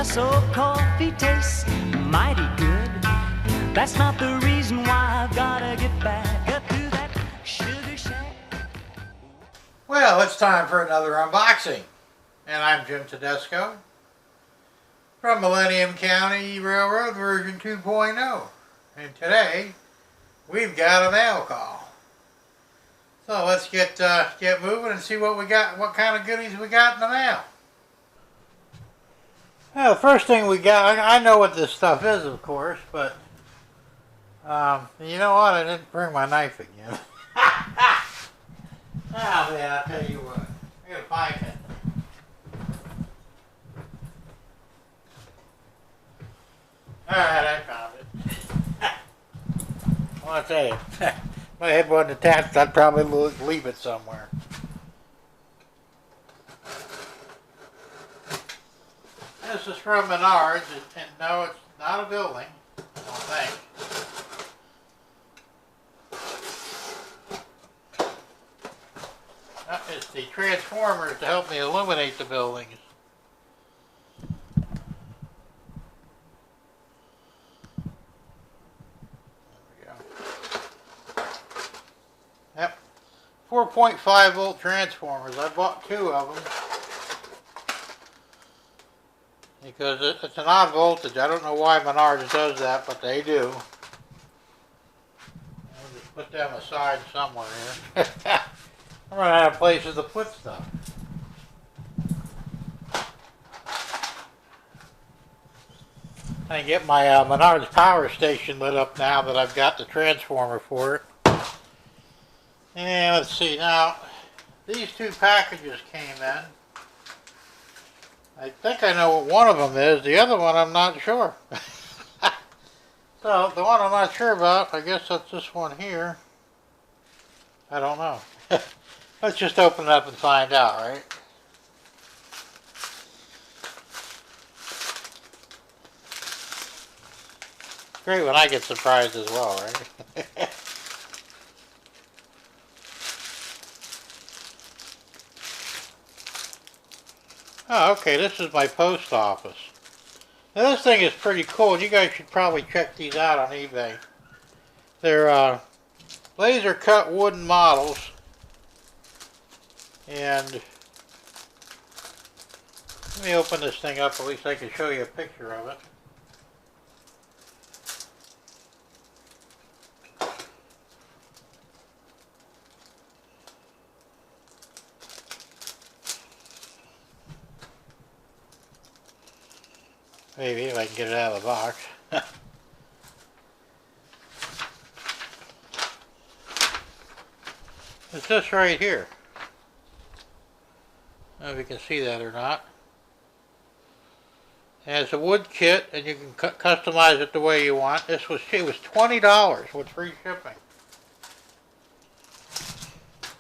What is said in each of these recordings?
so coffee tastes mighty good. That's not the reason why I've gotta get back up to that sugar shack. Well, it's time for another unboxing. And I'm Jim Tedesco from Millennium County Railroad version 2.0. And today, we've got a mail call. So let's get moving and see what we got, what kind of goodies we got in the mail. Well, the first thing we got, I know what this stuff is, of course, but you know what? I didn't bring my knife again. Oh man, I'll tell you what. I gotta find it. Alright, I found it. I want to tell you, if my head wasn't attached, I'd probably leave it somewhere. This is from Menards, and no, it's not a building, I don't think. It's the transformers to help me illuminate the buildings. There we go. Yep. 4.5 volt transformers. I bought 2 of them. Because it's an odd voltage. I don't know why Menards does that, but they do. I'll just put them aside somewhere here. I'm running out of places to put stuff. I can get my Menards power station lit up now that I've got the transformer for it. And let's see, now, these 2 packages came in. I think I know what one of them is. The other one I'm not sure. So, the one I'm not sure about, I guess that's this one here. I don't know. Let's just open it up and find out, right? Great when I get surprised as well, right? Oh, okay, this is my post office. Now this thing is pretty cool. You guys should probably check these out on eBay. They're laser cut wooden models. And let me open this thing up, at least I can show you a picture of it. Maybe if I can get it out of the box. It's this right here. I don't know if you can see that or not. And it's a wood kit, and you can customize it the way you want. This was cheap. It was $20 with free shipping.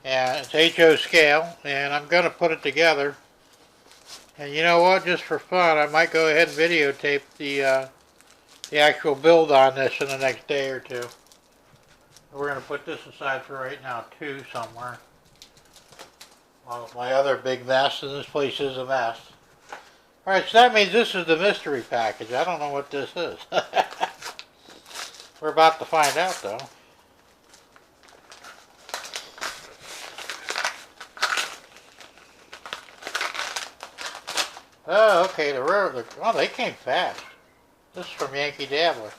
And it's HO scale, and I'm going to put it together. And you know what? Just for fun, I might go ahead and videotape the actual build on this in the next day or 2. We're going to put this aside for right now, too, somewhere. Well, my other big mess, and this place is a mess. Alright, so that means this is the mystery package. I don't know what this is. We're about to find out, though. Oh, okay, oh, they came fast. This is from Yankee Dabbler.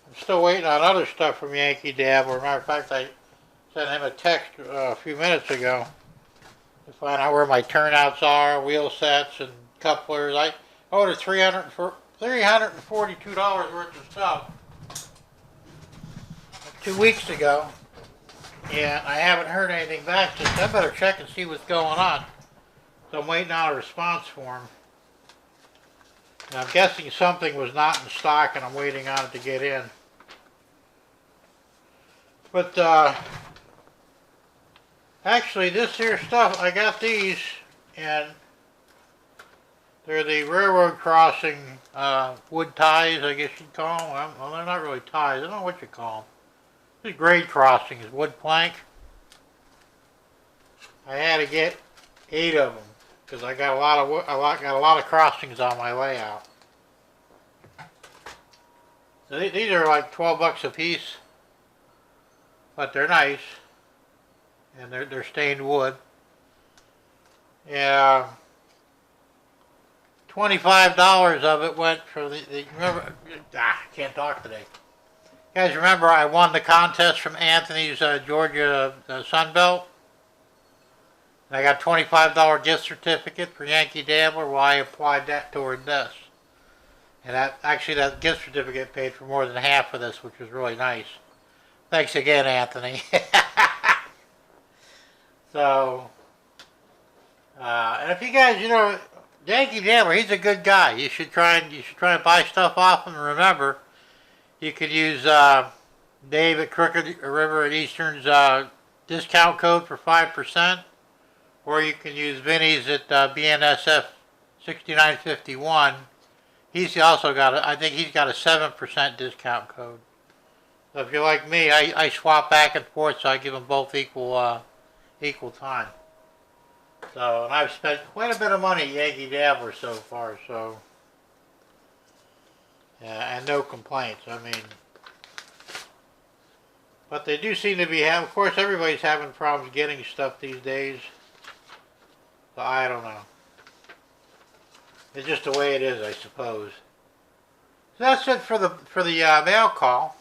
I'm still waiting on other stuff from Yankee Dabbler. Matter of fact, I sent him a text a few minutes ago to find out where my turnouts are, wheel sets, and couplers. I ordered $342 worth of stuff 2 weeks ago, and I haven't heard anything back since. I better check and see what's going on. So I'm waiting on a response form. And I'm guessing something was not in stock, and I'm waiting on it to get in. But actually, this here stuff, I got these, and they're the railroad crossing wood ties, I guess you'd call them. Well, they're not really ties. I don't know what you call them. These grade crossings, wood plank. I had to get 8 of them. because I got got a lot of crossings on my layout. So these are like 12 bucks a piece, but they're nice, and they're stained wood. Yeah, $25 of it went for the remember. I can't talk today. You guys remember I won the contest from Anthony's Georgia Sunbelt? And I got a $25 gift certificate for Yankee Dabbler. Well, I applied that toward this. And that gift certificate paid for more than half of this, which was really nice. Thanks again, Anthony. So, and if you guys, Yankee Dabbler, he's a good guy. You should try and buy stuff off him. And remember, you could use Dave at Crooked River at Eastern's discount code for 5%, or you can use Vinny's at BNSF 6951. He's also got I think he's got a 7% discount code. So if you're like me, I swap back and forth, so I give them both equal time. So, and I've spent quite a bit of money at Yankee Dabbler so far, so, yeah, and no complaints. I mean, but they do seem to be having, of course, everybody's having problems getting stuff these days, so I don't know. It's just the way it is, I suppose. So that's it for the mail call.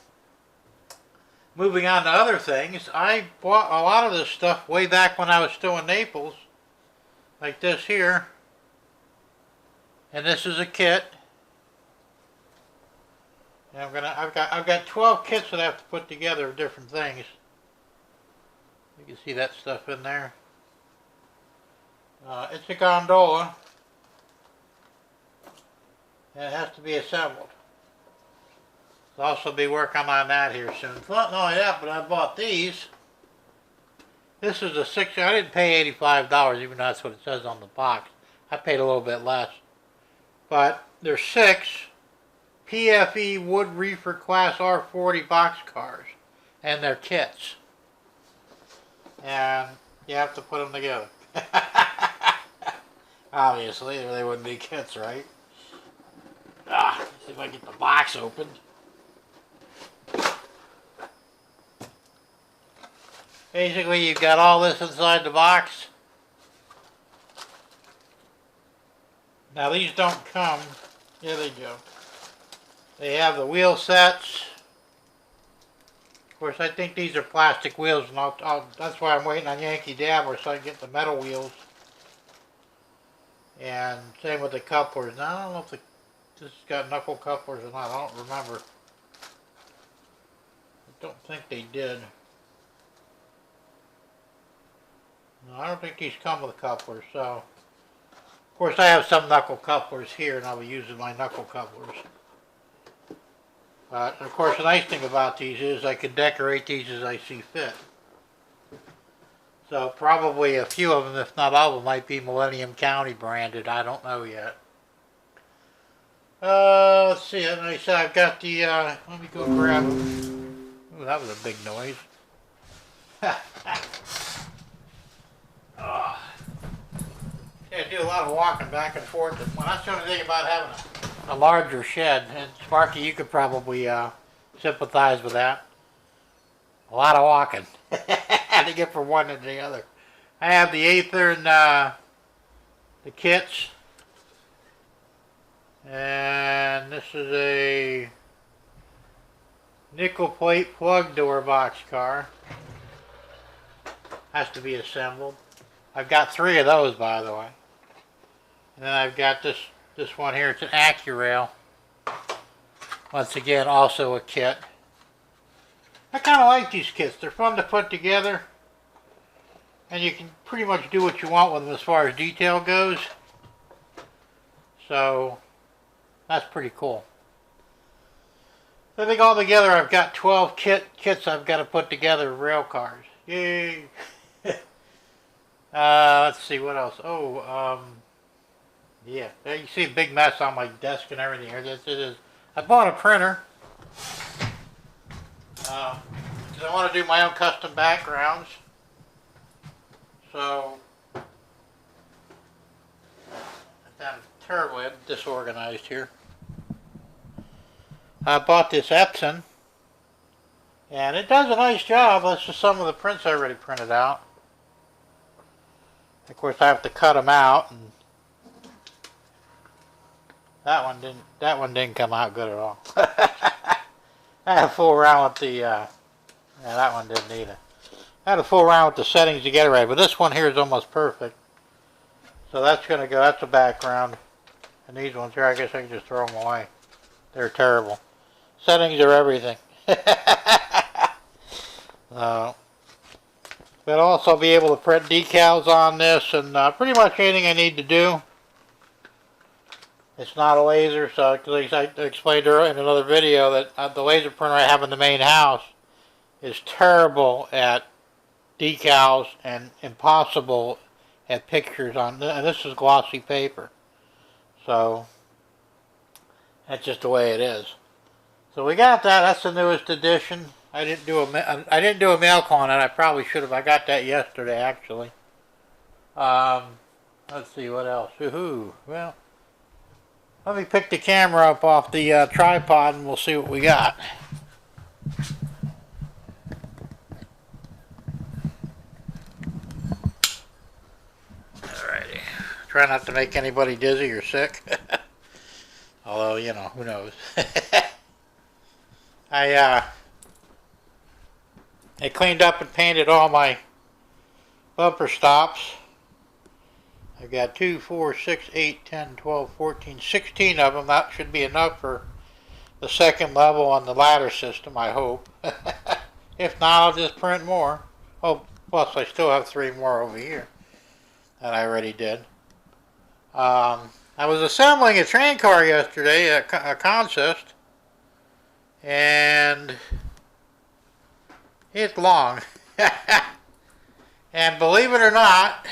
Moving on to other things, I bought a lot of this stuff way back when I was still in Naples, like this here, and this is a kit. And I've got 12 kits that I have to put together of different things. You can see that stuff in there. It's a gondola, and it has to be assembled. I'll also be working on that here soon. Not only that, but I bought these. This is a 6. I didn't pay $85, even though that's what it says on the box. I paid a little bit less. But they're 6 PFE Wood Reefer Class R40 boxcars, and they're kits. And you have to put them together. Obviously, or they wouldn't be kits, right? See if I can get the box open. Basically, you've got all this inside the box. Now, these don't come. Here they go. They have the wheel sets. Of course, I think these are plastic wheels, and that's why I'm waiting on Yankee Dabbler so I can get the metal wheels. And same with the couplers. Now, I don't know if this has got knuckle couplers or not. I don't remember. I don't think they did. No, I don't think these come with couplers, so. Of course, I have some knuckle couplers here, and I'll be using my knuckle couplers. But, of course, the nice thing about these is I can decorate these as I see fit. So, probably a few of them, if not all of them, might be Millennium County branded. I don't know yet. Let's see. And I said I've got the, let me go grab them. Ooh, that was a big noise. Yeah, I do a lot of walking back and forth. Well, that's the only thing about having a larger shed. And Sparky, you could probably sympathize with that. A lot of walking to get from one to the other. I have the Aether and the kits. And this is a nickel plate plug door box car. Has to be assembled. I've got 3 of those, by the way. And then I've got this one here. It's an AccuRail. Once again, also a kit. I kind of like these kits. They're fun to put together. And you can pretty much do what you want with them as far as detail goes. So, that's pretty cool. I think altogether I've got 12 kits I've got to put together rail cars. Yay! Let's see what else. Yeah, there you see a big mess on my desk and everything here. This it is. I bought a printer because I want to do my own custom backgrounds. So I'm terribly disorganized here. I bought this Epson, and it does a nice job. This is some of the prints I already printed out. Of course, I have to cut them out, and that one didn't come out good at all. I had to fool around with the yeah, that one didn't either. I had to fool around with the settings to get it right, but this one here is almost perfect. So that's gonna go. That's the background, and these ones here, I guess I can just throw them away. They're terrible. Settings are everything. But I'll also be able to print decals on this, and pretty much anything I need to do. It's not a laser, so I explained earlier in another video that the laser printer I have in the main house is terrible at decals and impossible at pictures on. And this is glossy paper, so that's just the way it is. So we got that. That's the newest edition. I didn't do a mail call on it. I probably should have. I got that yesterday, actually. Let's see what else. Woohoo! Well, let me pick the camera up off the tripod, and we'll see what we got. Alrighty. Try not to make anybody dizzy or sick. Although, you know, who knows. I cleaned up and painted all my bumper stops. I've got 2, 4, 6, 8, 10, 12, 14, 16 of them. That should be enough for the second level on the ladder system, I hope. If not, I'll just print more. Oh, plus I still have 3 more over here that I already did. I was assembling a train car yesterday, a consist, and it's long. And believe it or not,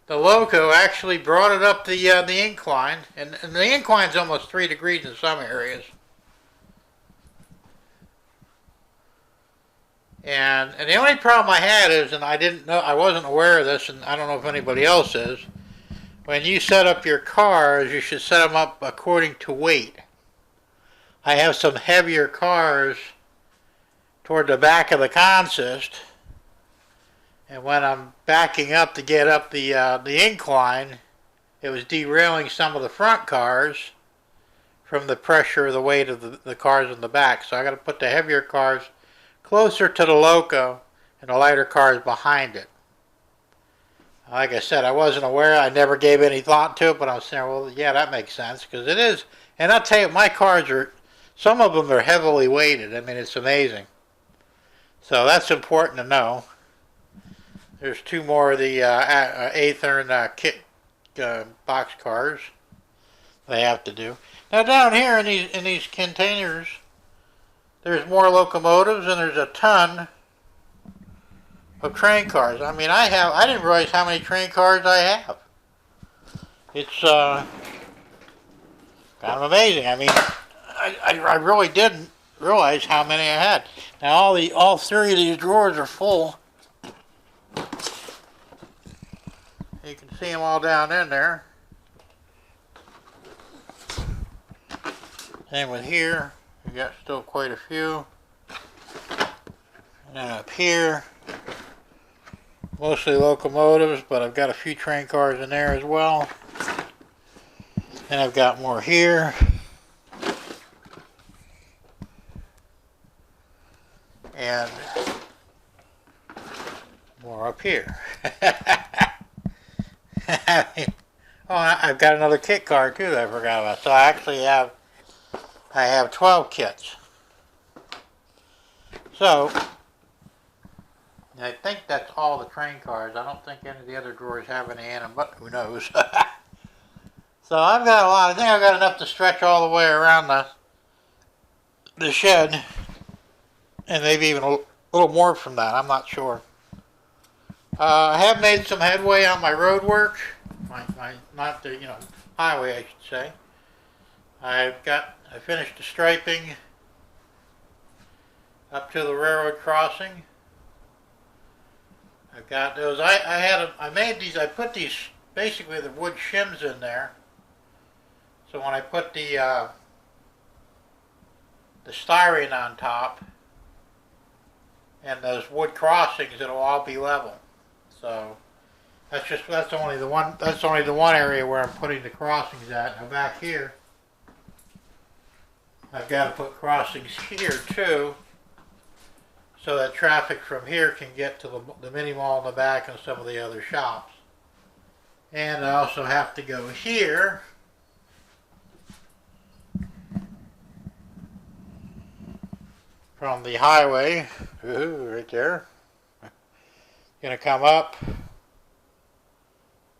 the loco actually brought it up the incline, and the incline's almost 3 degrees in some areas. And the only problem I had is, and I wasn't aware of this, and I don't know if anybody else is, when you set up your cars, you should set them up according to weight. I have some heavier cars toward the back of the consist, and when I'm backing up to get up the incline, it was derailing some of the front cars from the pressure of the weight of the cars in the back. So I got to put the heavier cars closer to the loco and the lighter cars behind it. Like I said, I wasn't aware. I never gave any thought to it, but I was saying, well, yeah, that makes sense, because it is. And I'll tell you, my cars are, some of them are heavily weighted. I mean, it's amazing. So that's important to know. There's 2 more of the Athearn kit box cars they have to do. Now down here in these containers, there's more locomotives, and there's a ton of train cars. I mean, I didn't realize how many train cars I have. It's kind of amazing. I mean, I really didn't realize how many I had. Now all 3 of these drawers are full. You can see them all down in there. Same with here. We got still quite a few. And then up here, mostly locomotives, but I've got a few train cars in there as well. And I've got more here. And more up here. Oh, I've got another kit car too that I forgot about. So I actually have 12 kits. So I think that's all the train cars. I don't think any of the other drawers have any in them, but who knows. So I've got a lot. I think I've got enough to stretch all the way around the shed, and maybe even a little more from that. I'm not sure. I have made some headway on my road work, not the highway, I should say. I finished the striping up to the railroad crossing. I've got those. I put these basically the wood shims in there. So when I put the styrene on top and those wood crossings, it'll all be level. So that's only the one area where I'm putting the crossings at. Now back here, I've got to put crossings here too, so that traffic from here can get to the mini mall in the back and some of the other shops. And I also have to go here from the highway, right there. Gonna come up,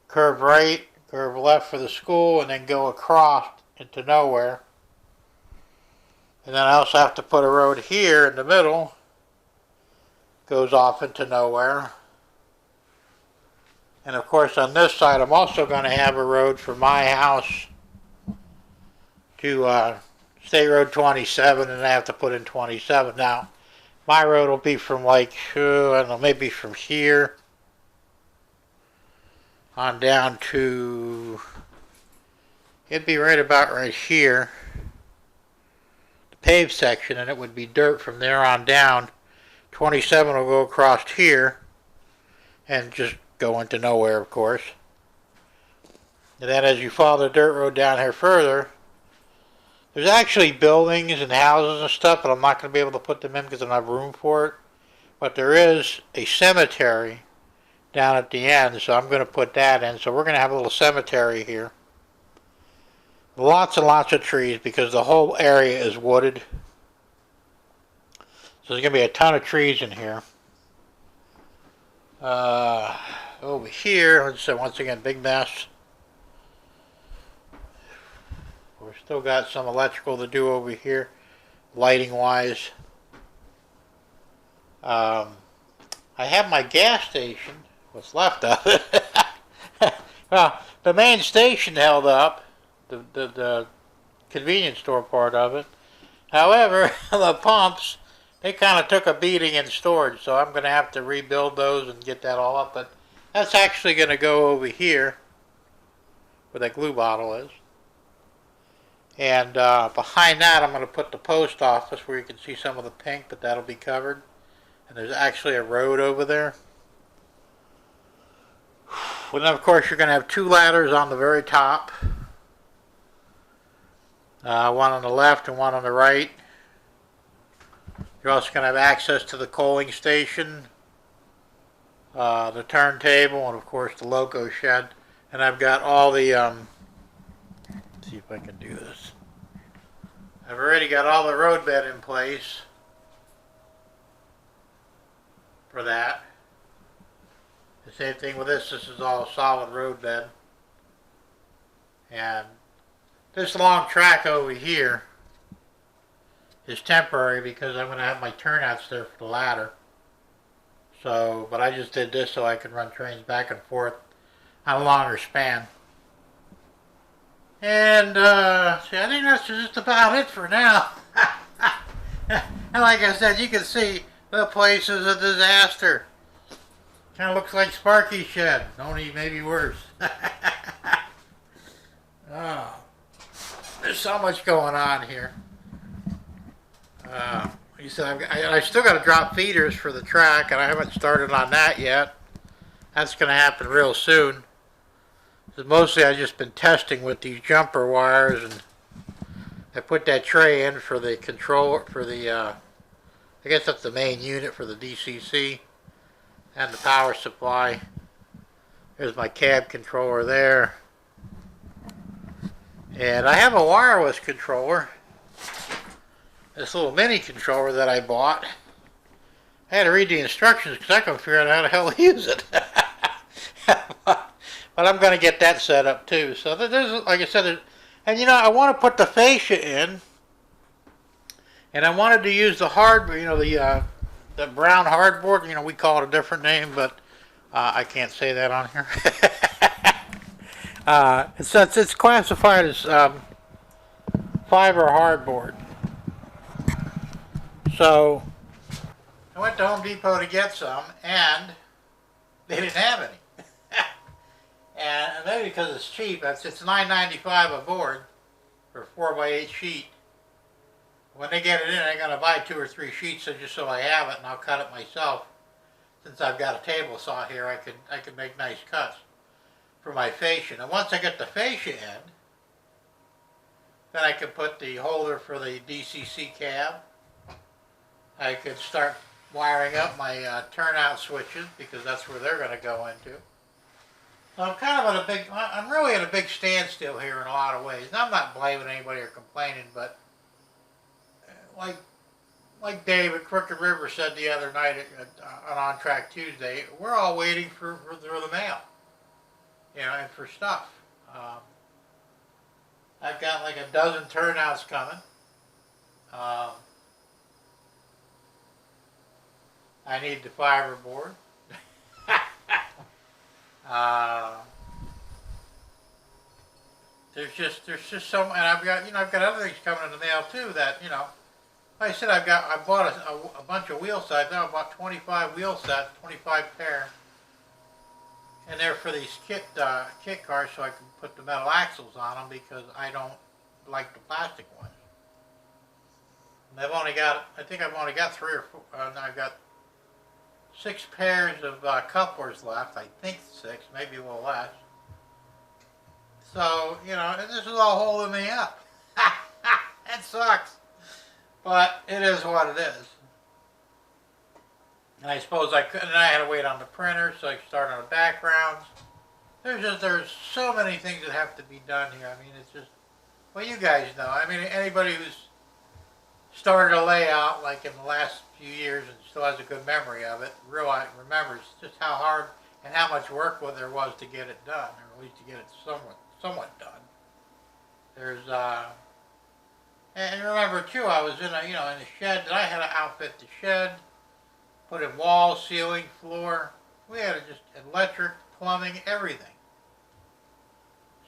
curve right, curve left for the school, and then go across into nowhere. And then I also have to put a road here in the middle, goes off into nowhere. And of course on this side I'm also going to have a road from my house to State Road 27, and I have to put in 27. Now my road will be from like, I don't know, maybe from here on down to, it'd be right about right here, the paved section, and it would be dirt from there on down. 27 will go across here and just go into nowhere, of course. And then as you follow the dirt road down here further, there's actually buildings and houses and stuff, but I'm not going to be able to put them in because I don't have room for it. But there is a cemetery down at the end, so I'm going to put that in. So we're going to have a little cemetery here. Lots and lots of trees because the whole area is wooded. So there's going to be a ton of trees in here. Over here, once again, big mess. We've still got some electrical to do over here, lighting wise. I have my gas station, what's left of it. Well, the main station held up, the convenience store part of it. However, the pumps, they kind of took a beating in storage, so I'm going to have to rebuild those and get that all up. But that's actually going to go over here, where that glue bottle is. And behind that, I'm going to put the post office where you can see some of the pink, but that'll be covered. And there's actually a road over there. Well, then, of course, you're going to have two ladders on the very top. One on the left and one on the right. You're also going to have access to the coaling station, the turntable, and, of course, the loco shed. And I've got all the... see if I can do this. I've already got all the road bed in place for that. The same thing with this. This is all solid road bed. And this long track over here is temporary because I'm going to have my turnouts there for the ladder. So, but I just did this so I can run trains back and forth on a longer span. And, see, I think that's just about it for now. And like I said, you can see the place is a disaster. Kind of looks like Sparky's shed, only maybe worse. Oh, there's so much going on here. Like I said, I still got to drop feeders for the track, and I haven't started on that yet. That's going to happen real soon. Mostly I've just been testing with these jumper wires, and I put that tray in for the controller, for the, I guess that's the main unit for the DCC, and the power supply. There's my cab controller there. And I have a wireless controller, this little mini controller that I bought. I had to read the instructions because I couldn't figure out how the hell to use it. But I'm going to get that set up too. So there's, like I said, and you know, I want to put the fascia in, and I wanted to use the hardboard, you know, the brown hardboard. You know, we call it a different name, but I can't say that on here. It's classified as fiber hardboard. So I went to Home Depot to get some, and they didn't have any. And maybe because it's cheap, it's $9.95 a board for a 4x8 sheet. When they get it in, they're going to buy 2 or 3 sheets just so I have it, and I'll cut it myself. Since I've got a table saw here, I can make nice cuts for my fascia. And once I get the fascia in, then I can put the holder for the DCC cab. I could start wiring up my turnout switches because that's where they're going to go into. So I'm really at a big standstill here in a lot of ways. And I'm not blaming anybody or complaining, but like Dave at Crooked River said the other night on Track Tuesday, we're all waiting for the mail, and for stuff. I've got like a dozen turnouts coming. I need the fiberboard. There's just so, and I've got other things coming in the mail too that, like I said, I bought a bunch of wheel sets. Now I bought 25 wheel sets, 25 pair, and they're for these kit cars, so I can put the metal axles on them because I don't like the plastic ones. And I think I've only got 3 or 4. I've got 6 pairs of couplers left. I think 6, maybe a little less. So and this is all holding me up. That sucks. But it is what it is. And I suppose I couldn't. I had to wait on the printer, so I could start on the backgrounds. There's so many things that have to be done here. I mean, it's just, well, you guys know. I mean, anybody who's started a layout like in the last few years and still has a good memory of it, remembers just how hard and how much work there was to get it done, or at least to get it somewhat done. There's and remember too, I was in in the shed. I had to outfit the shed, put in wall, ceiling, floor. We had just electric, plumbing, everything.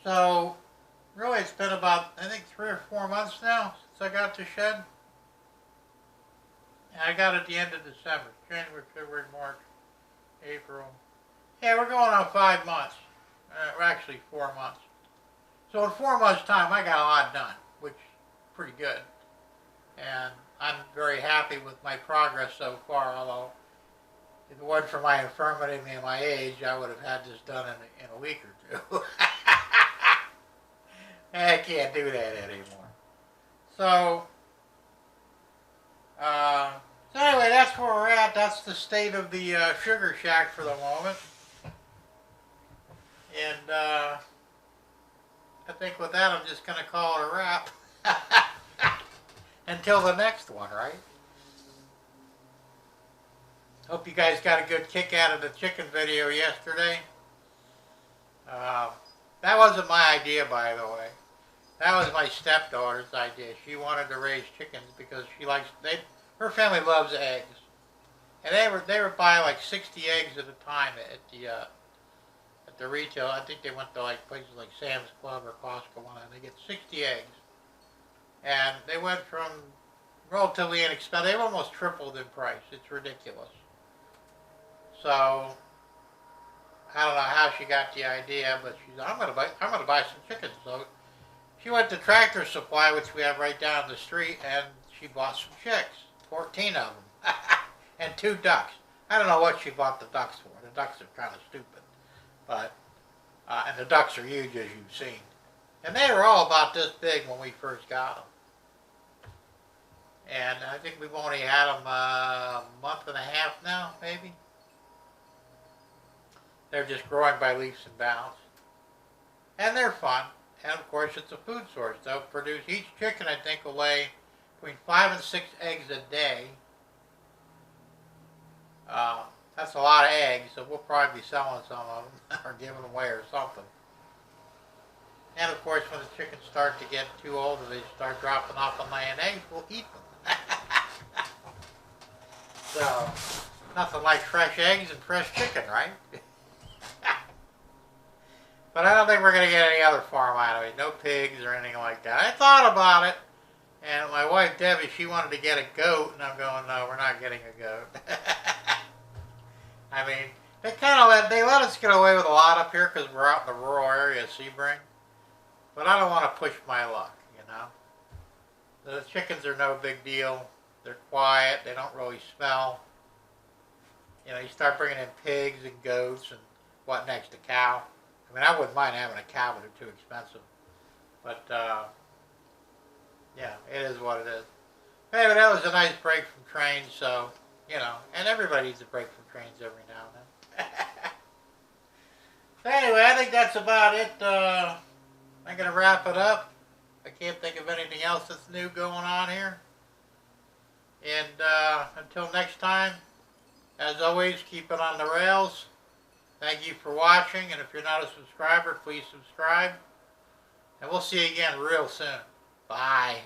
So really, it's been about, I think, 3 or 4 months now since I got the shed. And I got it at the end of December, January, February, March, April. Yeah, we're going on 5 months. Or actually 4 months. So in 4 months' time, I got a lot done, which pretty good, and I'm very happy with my progress so far, although if it wasn't for my infirmity and my age, I would have had this done in a week or 2. I can't do that anymore. So anyway, that's where we're at. That's the state of the sugar shack for the moment. And I think with that, I'm just going to call it a wrap. Until the next one, right? Hope you guys got a good kick out of the chicken video yesterday. That wasn't my idea, by the way. That was my stepdaughter's idea. She wanted to raise chickens because her family loves eggs. And they were buying like 60 eggs at a time at the retail. I think they went to like places like Sam's Club or Costco one, and they get 60 eggs. And they went from relatively inexpensive. They've almost tripled in price. It's ridiculous. So I don't know how she got the idea, but she's, I'm gonna buy some chickens. So she went to Tractor Supply, which we have right down the street, and she bought some chicks, 14 of them, and 2 ducks. I don't know what she bought the ducks for. The ducks are kind of stupid, but and the ducks are huge, as you've seen. And they were all about this big when we first got them. And I think we've only had them a month and a half now, maybe. They're just growing by leaps and bounds. And they're fun. And of course, it's a food source. They'll produce, each chicken, I think, will lay between 5 and 6 eggs a day. That's a lot of eggs, so we'll probably be selling some of them or giving them away or something. And of course, when the chickens start to get too old or they start dropping off and laying eggs, we'll eat them. So, nothing like fresh eggs and fresh chicken, right? But I don't think we're going to get any other farm out of it. No pigs or anything like that. I thought about it. And my wife, Debbie, she wanted to get a goat. And I'm going, no, we're not getting a goat. I mean, they let us get away with a lot up here because we're out in the rural area of Sebring. But I don't want to push my luck, you know. The chickens are no big deal. They're quiet. They don't really smell. You know, you start bringing in pigs and goats and what next, a cow. I mean, I wouldn't mind having a cow, but they're too expensive. But, yeah, it is what it is. Anyway, that was a nice break from trains, so, you know, and everybody needs a break from trains every now and then. So anyway, I think that's about it. I'm going to wrap it up. I can't think of anything else that's new going on here. And until next time, as always, keep it on the rails. Thank you for watching, and if you're not a subscriber, please subscribe. And we'll see you again real soon. Bye.